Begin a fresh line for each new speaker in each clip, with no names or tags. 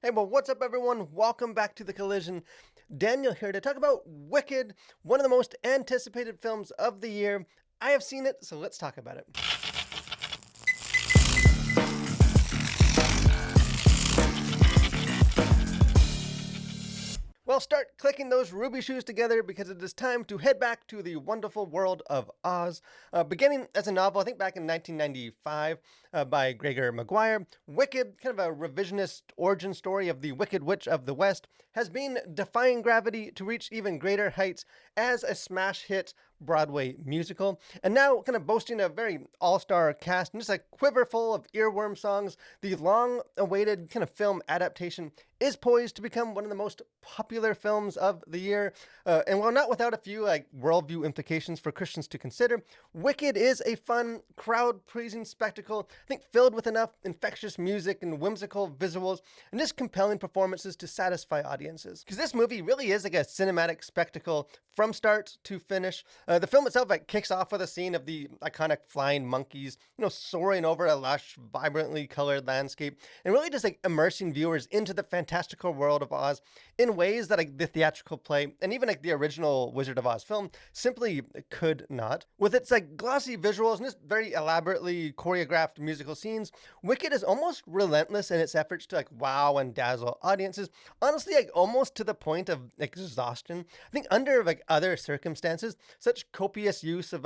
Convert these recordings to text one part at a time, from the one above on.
Hey, well, what's up, everyone? Welcome back to The Collision. Daniel here to talk about Wicked, one of the most anticipated films of the year. I have seen it, so let's talk about it. Well, start clicking those ruby shoes together because it is time to head back to the wonderful world of Oz. Beginning as a novel, I think back in 1995 by Gregor Maguire, Wicked, kind of a revisionist origin story of the Wicked Witch of the West, has been defying gravity to reach even greater heights as a smash hit Broadway musical, and now kind of boasting a very all-star cast and just a quiver full of earworm songs. The long-awaited kind of film adaptation is poised to become one of the most popular films of the year. And while not without a few worldview implications for Christians to consider, Wicked is a fun, crowd-pleasing spectacle, I think filled with enough infectious music and whimsical visuals and just compelling performances to satisfy audiences. Because this movie really is like a cinematic spectacle from start to finish. The film itself kicks off with a scene of the iconic flying monkeys, soaring over a lush, vibrantly colored landscape, and really just immersing viewers into the fantastical world of Oz in ways that the theatrical play and even the original Wizard of Oz film simply could not. With its glossy visuals and just very elaborately choreographed musical scenes, Wicked is almost relentless in its efforts to wow and dazzle audiences. Honestly, almost to the point of exhaustion. I think under other circumstances, such copious use of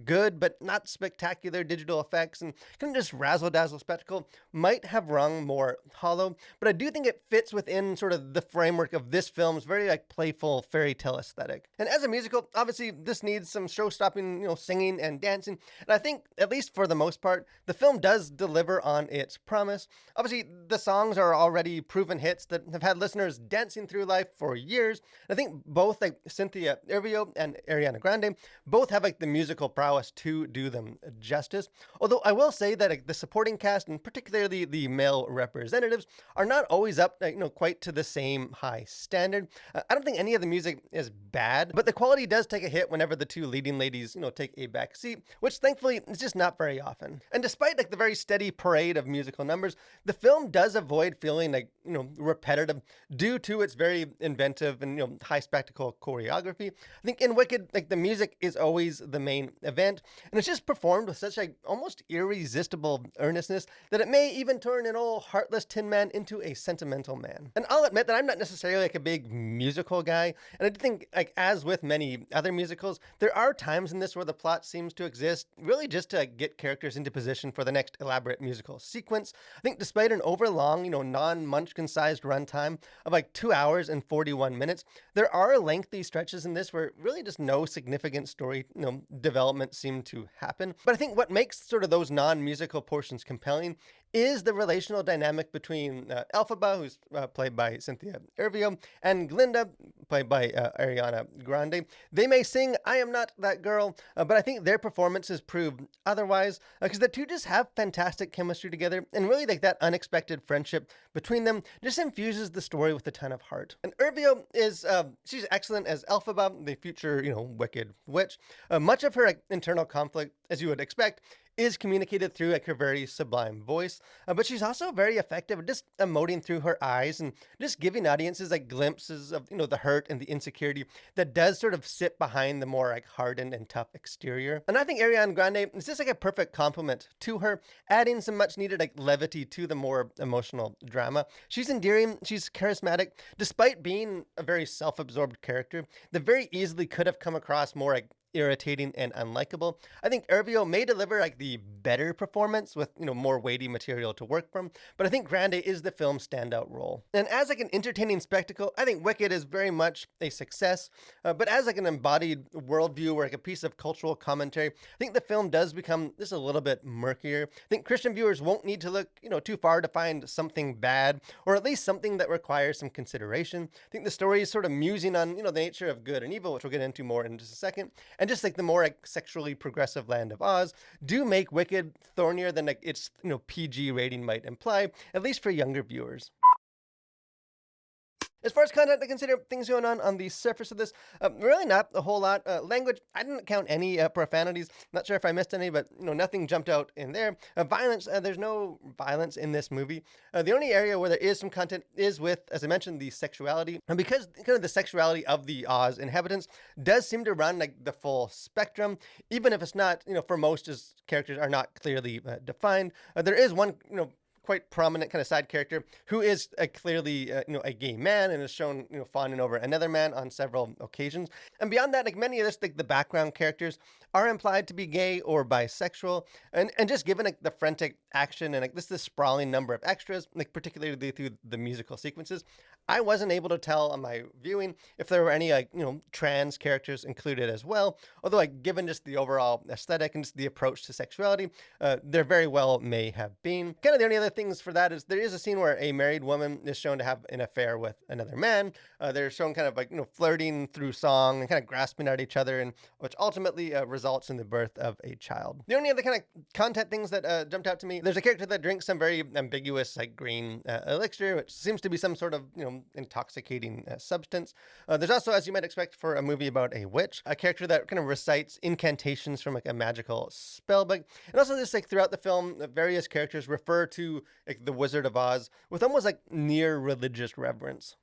good but not spectacular digital effects and kind of just razzle dazzle spectacle might have rung more hollow. But I do think it fits within sort of the framework of this film's very playful fairy tale aesthetic. And as a musical, obviously this needs some show-stopping, singing and dancing. And I think, at least for the most part, the film does deliver on its promise. Obviously, the songs are already proven hits that have had listeners dancing through life for years. I think both Cynthia Erivo and Ariana Grande both have the musical prowess to do them justice. Although I will say that the supporting cast and particularly the male representatives are not always up quite to the same high standard. I don't think any of the music is bad, but the quality does take a hit whenever the two leading ladies take a back seat, which thankfully is just not very often. And despite the very steady parade of musical numbers, the film does avoid feeling repetitive due to its very inventive and high spectacle choreography. I think in Wicked, the music is always the main event, and it's just performed with such almost irresistible earnestness that it may even turn an old heartless tin man into a sentimental man. And I'll admit that I'm not necessarily a big musical guy, and I do think as with many other musicals, there are times in this where the plot seems to exist really just to get characters into position for the next elaborate musical sequence. I think despite an overlong, non-Munchkin-sized runtime of 2 hours and 41 minutes, there are lengthy stretches in this where really just no significant story, development seemed to happen. But I think what makes sort of those non-musical portions compelling is the relational dynamic between Elphaba, who's played by Cynthia Erivo, and Glinda, played by Ariana Grande. They may sing "I Am Not That Girl," but I think their performances prove otherwise, because the two just have fantastic chemistry together, and really that unexpected friendship between them just infuses the story with a ton of heart. And Erivo is, she's excellent as Elphaba, the future, wicked witch. Much of her internal conflict, as you would expect, is communicated through her very sublime voice, but she's also very effective at just emoting through her eyes and just giving audiences glimpses of the hurt and the insecurity that does sort of sit behind the more hardened and tough exterior. And I think Ariana Grande is just a perfect complement to her, adding some much needed levity to the more emotional drama. She's endearing, she's charismatic, despite being a very self-absorbed character that very easily could have come across more irritating and unlikable. I think Ervio may deliver the better performance with more weighty material to work from, but I think Grande is the film's standout role. And as an entertaining spectacle, I think Wicked is very much a success. But as an embodied worldview or a piece of cultural commentary, I think the film does become just a little bit murkier. I think Christian viewers won't need to look too far to find something bad, or at least something that requires some consideration. I think the story is sort of musing on the nature of good and evil, which we'll get into more in just a second. And just the more sexually progressive land of Oz do make Wicked thornier than its PG rating might imply, at least for younger viewers. As far as content to consider, things going on the surface of this, really not a whole lot. Language, I didn't count any profanities. Not sure if I missed any, but nothing jumped out in there. Violence, there's no violence in this movie. The only area where there is some content is with, as I mentioned, the sexuality, and because kind of the sexuality of the Oz inhabitants does seem to run like the full spectrum, even if it's not, for most, as characters are not clearly defined. There is one, quite prominent kind of side character who is clearly a gay man and is shown fawning over another man on several occasions. And beyond that, like many of this, like the background characters are implied to be gay or bisexual, and just given like the frantic action and like this sprawling number of extras, like particularly through the musical sequences, I wasn't able to tell on my viewing if there were any like trans characters included as well. Although like given just the overall aesthetic and just the approach to sexuality, there very well may have been. Kind of the only other things for that is there is a scene where a married woman is shown to have an affair with another man. They're shown kind of like flirting through song and kind of grasping at each other, and which ultimately results in the birth of a child. The only other kind of content things that jumped out to me, there's a character that drinks some very ambiguous like green elixir, which seems to be some sort of intoxicating substance. There's also, as you might expect for a movie about a witch, a character that kind of recites incantations from like a magical spell book. And also just like throughout the film, various characters refer to like the Wizard of Oz with almost like near religious reverence.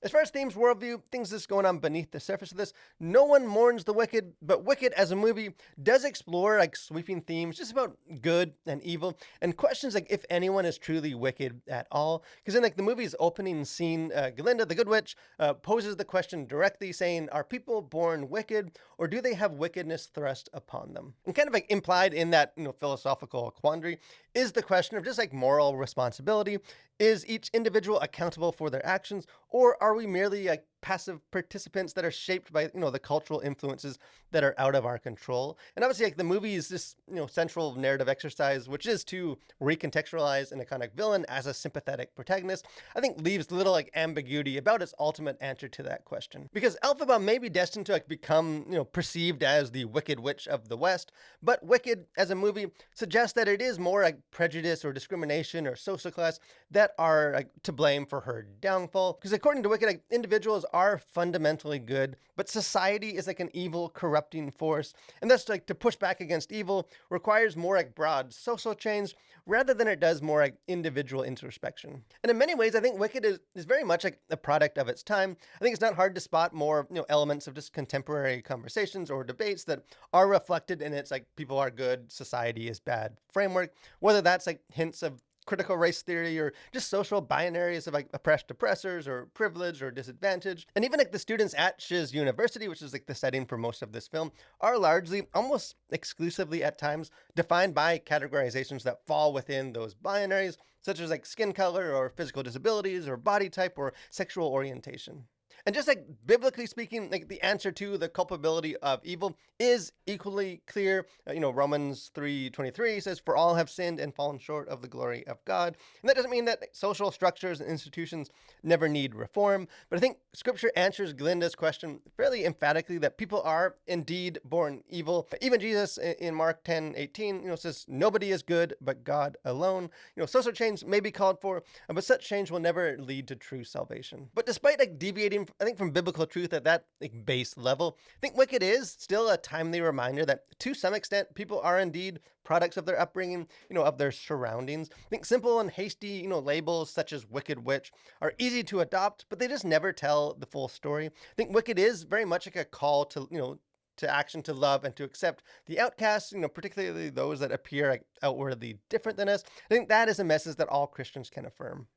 As far as themes, worldview, things that's going on beneath the surface of this, no one mourns the wicked, but Wicked as a movie does explore like sweeping themes just about good and evil, and questions like if anyone is truly wicked at all. Because in like the movie's opening scene, Glinda, the Good Witch, poses the question directly, saying, "Are people born wicked, or do they have wickedness thrust upon them?" And kind of like implied in that philosophical quandary is the question of just like moral responsibility. Is each individual accountable for their actions, or are we merely like passive participants that are shaped by the cultural influences that are out of our control? And obviously, like the movie is this central narrative exercise, which is to recontextualize an iconic villain as a sympathetic protagonist. I think leaves little like ambiguity about its ultimate answer to that question, because Elphaba may be destined to like become perceived as the Wicked Witch of the West, but Wicked as a movie suggests that it is more like prejudice or discrimination or social class that are like to blame for her downfall. Because according to Wicked, like, individuals are fundamentally good, but society is like an evil, corrupting force, and thus like to push back against evil requires more like broad social change rather than it does more like individual introspection. And in many ways, I think Wicked is very much like a product of its time. I think it's not hard to spot more elements of just contemporary conversations or debates that are reflected in its like people are good, society is bad framework, whether that's like hints of critical race theory or just social binaries of like oppressed oppressors or privileged or disadvantaged. And even like the students at Shiz University, which is like the setting for most of this film, are largely, almost exclusively at times, defined by categorizations that fall within those binaries, such as like skin color or physical disabilities or body type or sexual orientation. And just like biblically speaking, like the answer to the culpability of evil is equally clear. Romans 3:23 says, "For all have sinned and fallen short of the glory of God." And that doesn't mean that social structures and institutions never need reform, but I think Scripture answers Glinda's question fairly emphatically that people are indeed born evil. Even Jesus in Mark 10:18, says, "Nobody is good but God alone." Social change may be called for, but such change will never lead to true salvation. But despite like deviating, I think, from biblical truth at that like base level, I think Wicked is still a timely reminder that to some extent people are indeed products of their upbringing, of their surroundings. I think simple and hasty, labels such as Wicked Witch are easy to adopt, but they just never tell the full story. I think Wicked is very much like a call to action, to love, and to accept the outcasts, particularly those that appear like outwardly different than us. I think that is a message that all Christians can affirm.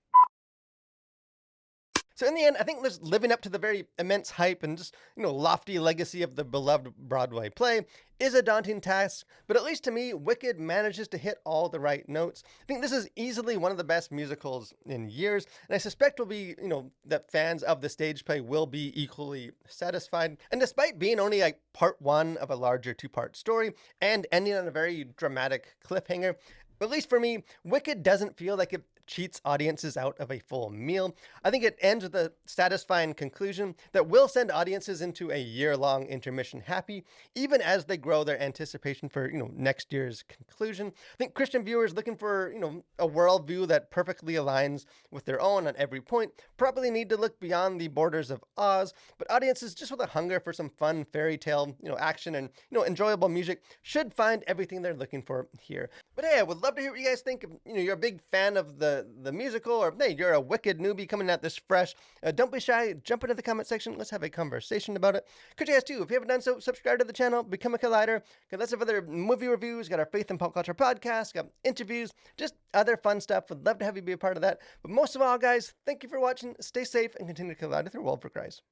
So in the end, I think this living up to the very immense hype and just, lofty legacy of the beloved Broadway play is a daunting task, but at least to me, Wicked manages to hit all the right notes. I think this is easily one of the best musicals in years, and I suspect will be, that fans of the stage play will be equally satisfied. And despite being only like part one of a larger two-part story and ending on a very dramatic cliffhanger, at least for me, Wicked doesn't feel like it cheats audiences out of a full meal. I think it ends with a satisfying conclusion that will send audiences into a year-long intermission happy, even as they grow their anticipation for, next year's conclusion. I think Christian viewers looking for, a worldview that perfectly aligns with their own on every point probably need to look beyond the borders of Oz, but audiences just with a hunger for some fun fairy tale, action and, enjoyable music should find everything they're looking for here. But hey, I would love to hear what you guys think. If, you're a big fan of the musical, or hey, you're a wicked newbie coming at this fresh. Don't be shy. Jump into the comment section. Let's have a conversation about it. Could you guys too? If you haven't done so, subscribe to the channel. Become a Collider. Got lots of other movie reviews. Got our Faith and Pop Culture podcast. Got interviews. Just other fun stuff. Would love to have you be a part of that. But most of all, guys, thank you for watching. Stay safe and continue to collide with your world for Christ.